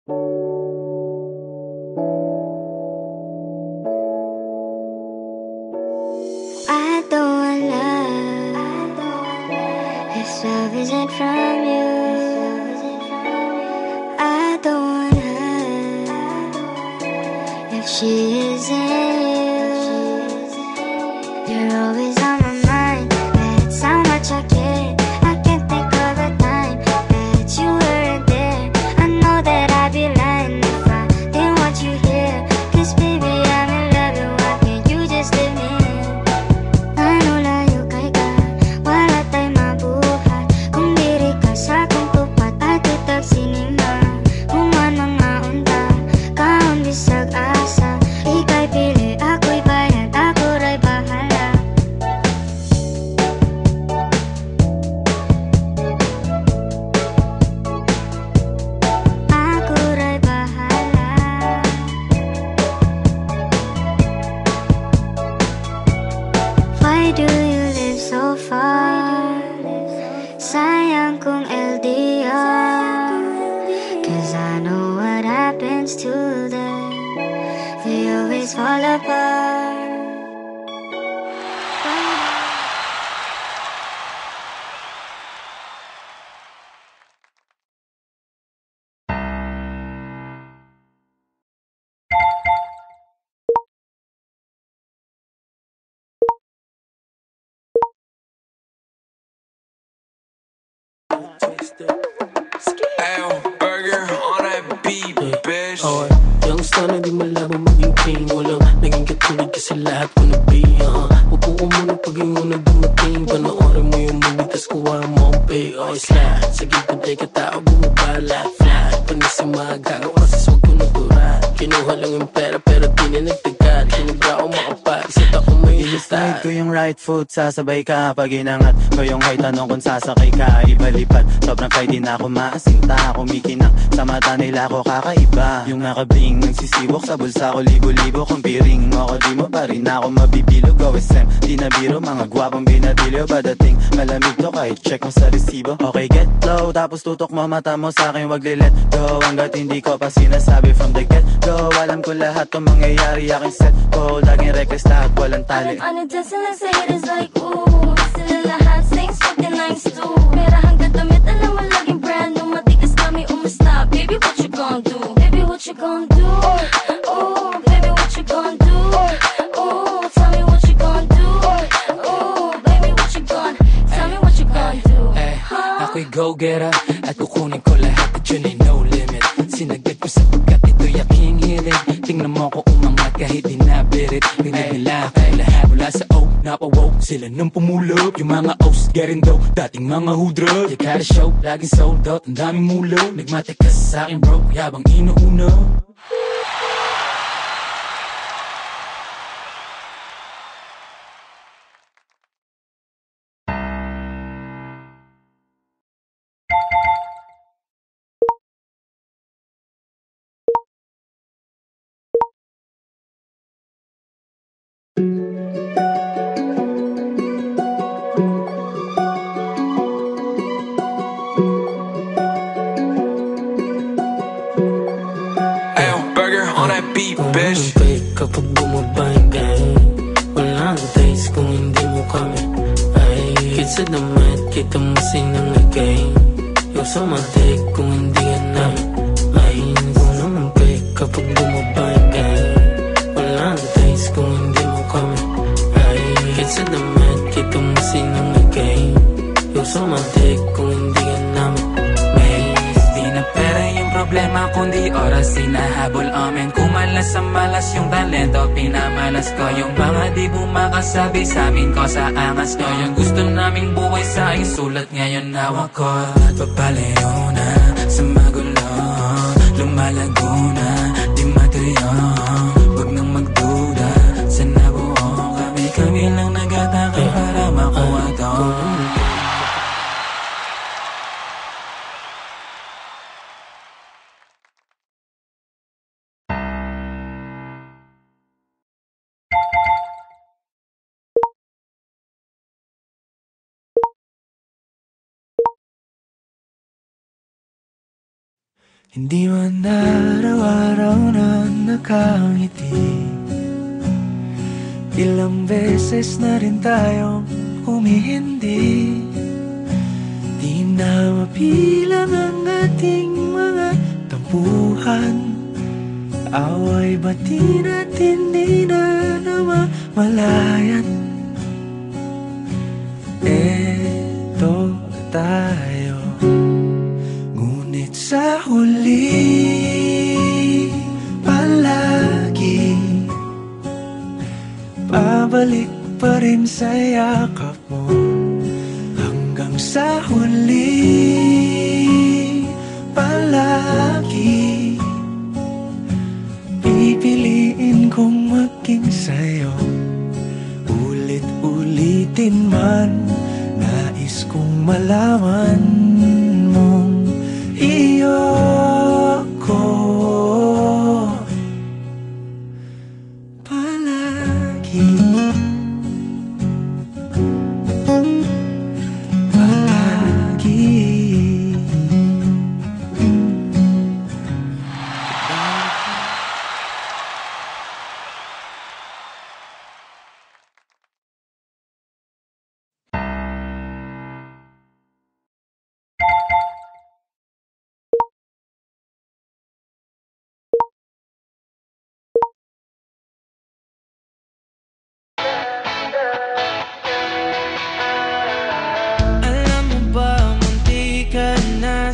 I don't want love if love isn't from you. I don't want her if she isn't you. You're always on my mind, that's how much I care. I can't think of a time that you weren't there. I know that I'd be lying if I didn't want you here. 'Cause baby, I'm in love, and why can't you just leave me? Ano layo kay ka, wala tayo mabuhat. Kung diri ka sa akong tupat, at tutag sinima. Humanang naunta, kaon bisag asa. Ika'y pili, ako'y bayad, ako ray bahala. Ako ray bahala. Why do you live so far? Sayang kung LDR. 'Cause I know what happens to them. They always fall apart. Ayo, burger on that beat, bitch. Okay, yung sana di malabo maging king. Walang naging katulad kasi lahat ko nabi. Upo ko muna pag yung una dumating. Panoorin mo yung movie, tas kuha mo ang pay. Okay, slide, sa gilid ay katao bumabala. Flat, panis yung mga gagawa kasi swag ko natural. Kinuha lang yung pera pero di na nagtagal. Kinubra ko makapag, isa ako may I-slide ko yung right foot, sasabay ka. Pag inangat ko yung height, tanong kung sasakay ka. Ibalipad, sobrang fly, di na ako maasinta. Kumikinang sa mata nila ko kakaiba. Yung nakabling, nagsisiwok sa bulsa ko. Libo-libo kung piring mo ako, di mo pa rin ako mabibilog. OSM, di na biro, mga gwapong binatilyo. Badating, malamig to kahit check mo sa resibo. Okay, get low, tapos tutok mo mata mo sa'kin, wag li-let go. Hanggat hindi ko pa sinasabi from the get-go. Alam ko lahat kung mangyayari, aking set ko. Laging reckless lahat, walang tali. I'm dancing like say haters like ooh. Sila lahat things fucking nice too. Pero hanggang damit alam mo laging brand new. Matigas kami umasta. Baby, what you gon' do? Baby, what you gon' do? Ooh, baby, what you gon' do? Ooh, tell me what you gon' do? Ooh, baby, what you gon' tell me what you gon' do? Ako'y go-getter at kukunin ko lahat at yun ay no limit. Sinagad ko sapagkat ito'y aking hilig. Tingnan mo ko umangat kahit di nabirit. Rinig nila kay lahat mula sa O napawoke. Sila nang pumulog, yung mga O's getting dough. Dating mga hudra, you gotta show. Laging sold out, ang daming mulog. Nagmatikas sa akin bro, yabang inuuna. Ayo, burger on that beat, bitch. Kapag bumaba yung gang, walang taste kung hindi mo kami. Ay, kitsa naman, kita mo sinangagay. Yung samatik kung hindi ka namin. Ay, kung naman kapag bumaba yung gang, walang taste kung hindi mo kami. Ay, kitsa naman, kita mo sinangagay. Yung samatik kung hindi ka namin. Di na pera yung problema kundi oras sinahabol amin. Kumalas sa malas yung talento pinamalas ko. Yung mga di bumakasabi sa amin ko sa angas nyo. Yung gusto naming buhay sa isulat ngayon hawak ko. At papalayo na sa magulo, lumalago na di matuyo. Huwag nang magduda sa nabuo kami. Kami lang nag-atake para makuha to. Hindi man araw-araw na nakangiti. Ilang beses na rin tayong humihindi. Di na mapilang ang ating mga tampuhan. Away bati natin di na namamalayan. Eto tayo, ngunit sa huli palagi babalik pa rin sa yakap mo. Hanggang sa huli palagi pipiliin kong maging sa'yo. Ulit-ulitin man, nais kong malaman mong iyo ko palagi. Alam mo ba, munti ka na